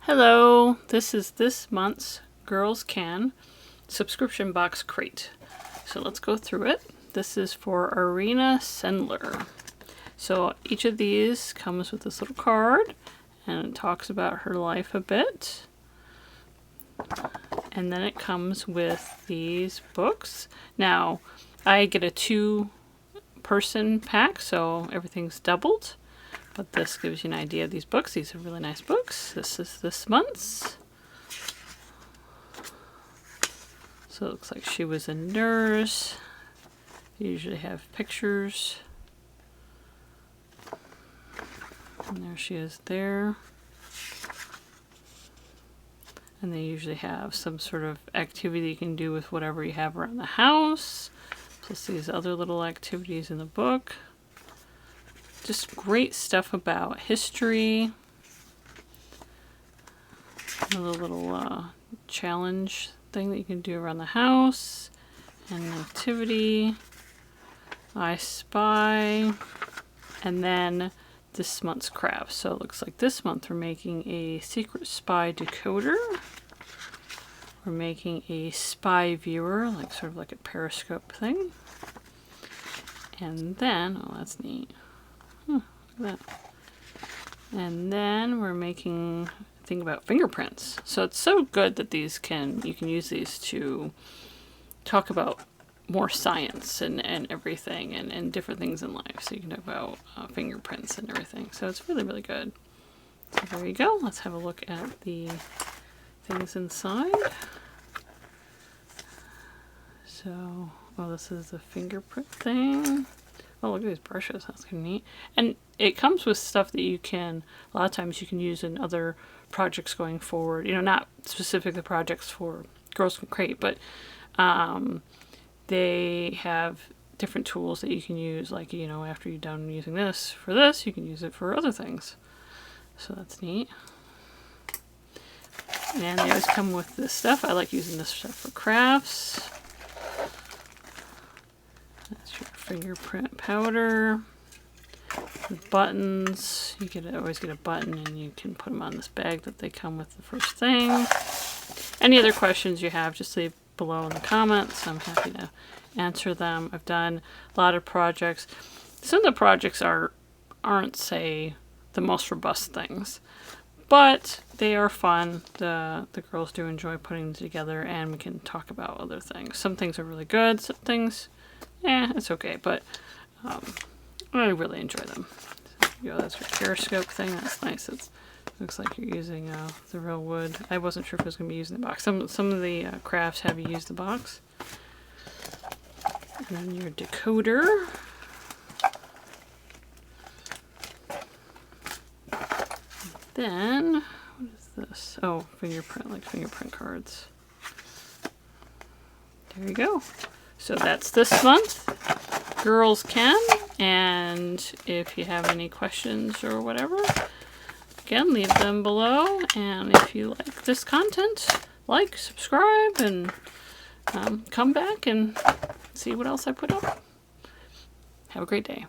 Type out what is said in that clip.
Hello, this is this month's Girls Can subscription box crate. So let's go through it. This is for Irena Sendler. So each of these comes with this little card and it talks about her life a bit. And then it comes with these books. Now, I get a 2-person pack, so everything's doubled. But this gives you an idea of these books. These are really nice books. This is this month's. So it looks like she was a nurse. They usually have pictures. And there she is there. And they usually have some sort of activity you can do with whatever you have around the house. Plus these other little activities in the book. Just great stuff about history. Another little challenge thing that you can do around the house. And an activity. I Spy. And then this month's craft. So it looks like this month we're making a secret spy decoder. We're making a spy viewer, like sort of like a periscope thing. And then, oh, that's neat. Look at that. And then we're making a thing about fingerprints. So it's so good that you can use these to talk about more science and everything and different things in life. So you can talk about fingerprints and everything. So it's really, really good. So there you go. Let's have a look at the things inside. So, oh, this is the fingerprint thing. Oh, look at these brushes. That's kind of neat. And it comes with stuff that you can, a lot of times you can use in other projects going forward. You know, not specifically projects for Girls Can Crate, but they have different tools that you can use. Like, you know, after you're done using this for this, you can use it for other things. So that's neat. And they always come with this stuff. I like using this stuff for crafts. That's your fingerprint powder. With buttons. You could always get a button and you can put them on this bag that they come with the first thing. Any other questions you have, just leave below in the comments. I'm happy to answer them. I've done a lot of projects. Some of the projects aren't, say, the most robust things, but they are fun. The girls do enjoy putting them together, and we can talk about other things. Some things are really good. Some things, it's okay, but I really enjoy them. So, you know, that's your periscope thing. That's nice. It looks like you're using the real wood. I wasn't sure if it was going to be using the box. Some of the crafts have you use the box. And then your decoder. Then, what is this? Oh, fingerprint, like fingerprint cards. There you go. So that's this month. Girls Can. And if you have any questions or whatever, again, leave them below. And if you like this content, like, subscribe, and come back and see what else I put up. Have a great day.